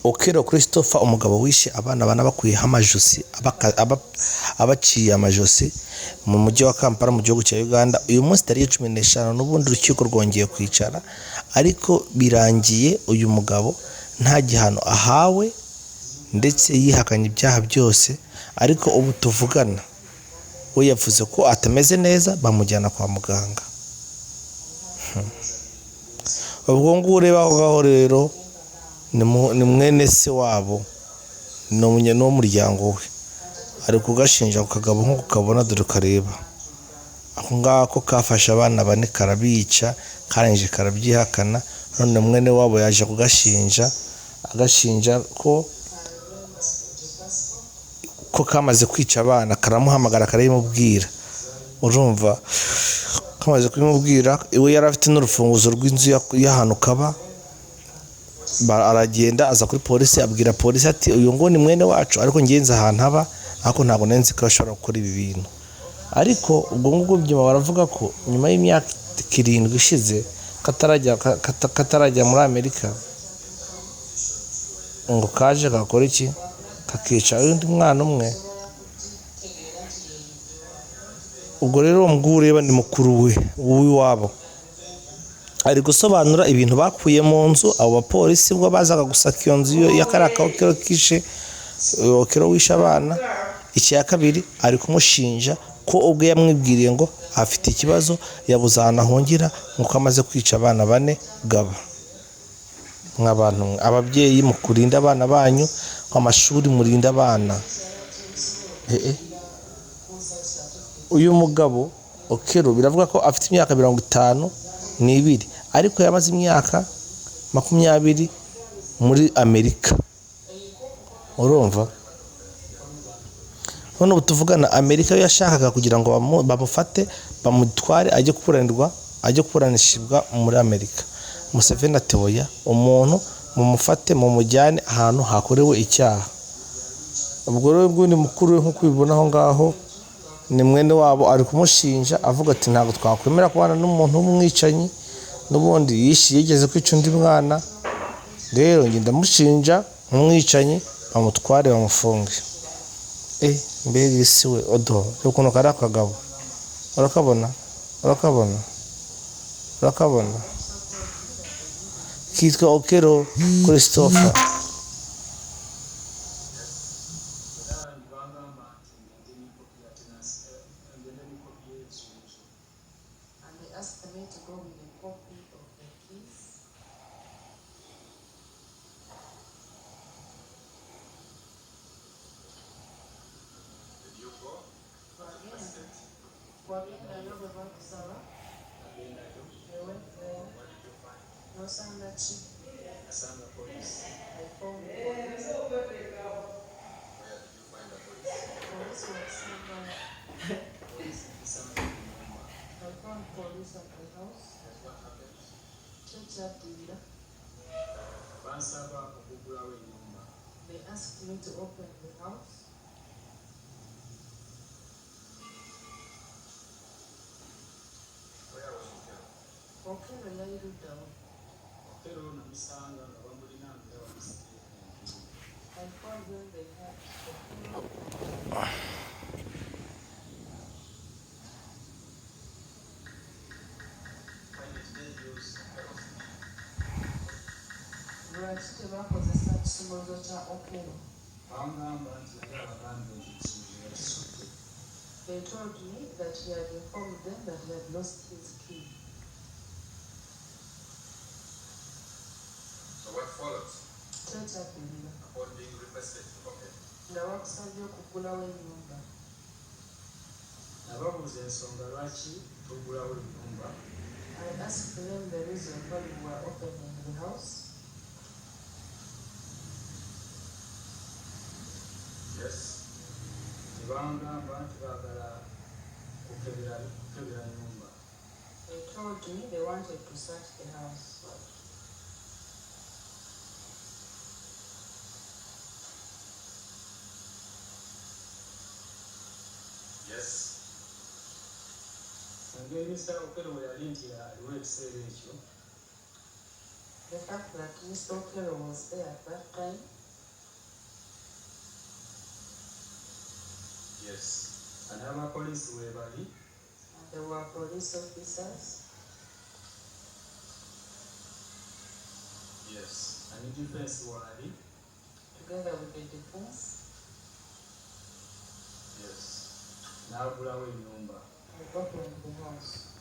Okero Christopher umugabo wishe abana bakuyeho amajosi abaciye amajosi mu mujyi wa Kampala mu gihugu cya Uganda. Uyu munsi tariki 15 n'ubundi urukiko rwongeye kwicara, ariko birangiye uyu mugabo nta gihano ahawe ndetse yihakanye ibyaha byose. Ariko ubu tuvugana we yavuze ko atameze neza, bamujyana kwa muganga. Ubwo ngo ureba aho rero ni mwene se wabo, ni n'umuryango we, ari kugashinja ku kagabo nk'uko kabona dore kareba ako ngako kafasha abana bane karabica, karangije karabyihakana. None mwene wabo yaje kugashinja, agashinja ko kamaze kwica abana, karamuhamagara karayimubwira. Urumva kamaze kubimubwira, iwe yari afite n'urufunguzo rw'inzu y'ahantu kaba. Aragenda aza kuri polisi, abwira polisi ati uyu ngo ni mwene wacu, ariko ngenze ahantu haba, ariko ntabwo nenze ko ashobora gukora ibi bintu. Ariko ubwo ngubwo byuma baravuga ko nyuma y'imyaka 7 ishize katarajya muri Amerika, ngo kaje gakora iki, kakica undi mwana umwe. Ubwo rero umugabo ureba ni mukuru we w'iwabo, ari gusobanura ibintu bakuye mu nzu. Abo bapolisi bwo bazaga gusaka iyo nzu y'akaraka Okero kishe, Okero wishe abana. Icya kabiri ari kumushinja ko ubwo yamwibwiriye ngo afite ikibazo, yabuze ahantu ahungira, nk'uko amaze kwica abana bane gaba. Nk'abantu ababyeyi mukurinda abana banyu, amashuri murinda abana. Uyu mugabo Okero biravuga ko afite imyaka 52, ariko yamaze imyaka 20 muri Amerika. Urumva none ubu tuvugana, Amerika yo yashakaga kugira ngo bamufate bamutware ajye kuburanishibwa muri Amerika. Museveni atoya umuntu mumufate mumujyane ahantu hakorewe icyaha. Ubwo rero ni mukuru we nk'uko ubibona aho ngaho, ni mwene wabo, ari kumushinja avuga ati ntabwo twakwemera kubana n'umuntu w'umwicanyi, n'ubundi yigeze kwica undi mwana. Rero nge ndamushinja nk'umwicanyi, bamutware bamufunge. Mbega isi we odo ukuntu kari akagabo, urakabona kitwa Okero Christopher. They asked me to open the house. Okero yayirudda. Okero namusanga nga bamulina nga bamusitira. I found when they had lwaki tebakozesa kisumuluzo kya Okero? They told me that he had informed them that he had lost his key. So what followed? Upon being requested to open. Nga bakusabye okugulawo ennyumba. Nababuuza ensonga lwaki tugulawo ennyumba. I asked them the reason why we were opening the house. Yes. Nebangamba nti baagala kukebera ennyumba. They told me they wanted to search the house. Yes. Engeri Mr. Okero we yali nti aliwo ekiseera ekyo. The fact that Mr. Okero was there at that time. Yes. n'abapoliisi we bali There were police officers Yes. ne defense waali together with the defense. Yes. n'agulawo ennyumba They got into the house.